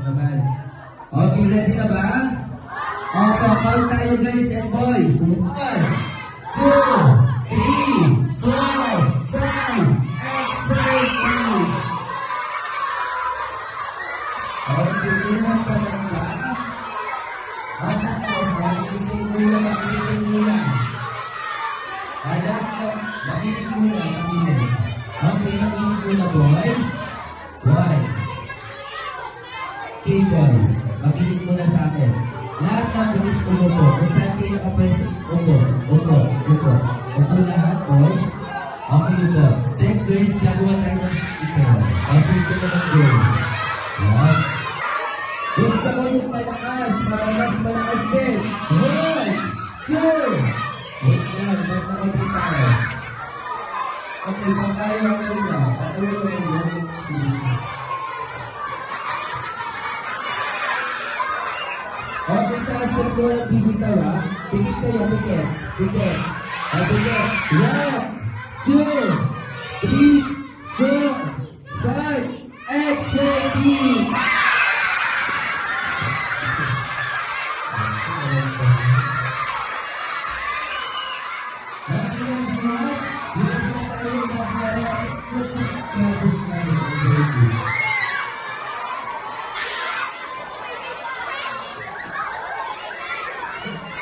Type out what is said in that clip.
naman. Okay, ready na ba? Opo, call tayo guys and boys. 1, 2, 3, 4, 5, expired. Okay, ilan pa lang ba? Anak ko, makinig mo yan, makinig mo yan. Anak ko, makinig mo yan, makinig. Okay, makinig mo na boys. Why? Okay boys, makinig mo na sa akin. Lahat ng pulis umupo. Kung saan kayo nakapwesto, upo. Upo lahat boys. Okay po. 10 girls, gagawa tayo ng speaker. Kasi ito naman girls. Yan. Gusto ko yung malakas, para mas malakas din. 1, 2. Wait yan, magkakabit tayo. Okay, kung tayo lang ito na. Patuloy mo yung okay, taas ng ko ng bibitaw ha. Pikit kayo, pikit. Pikit. Pikit. 1, 2, 3,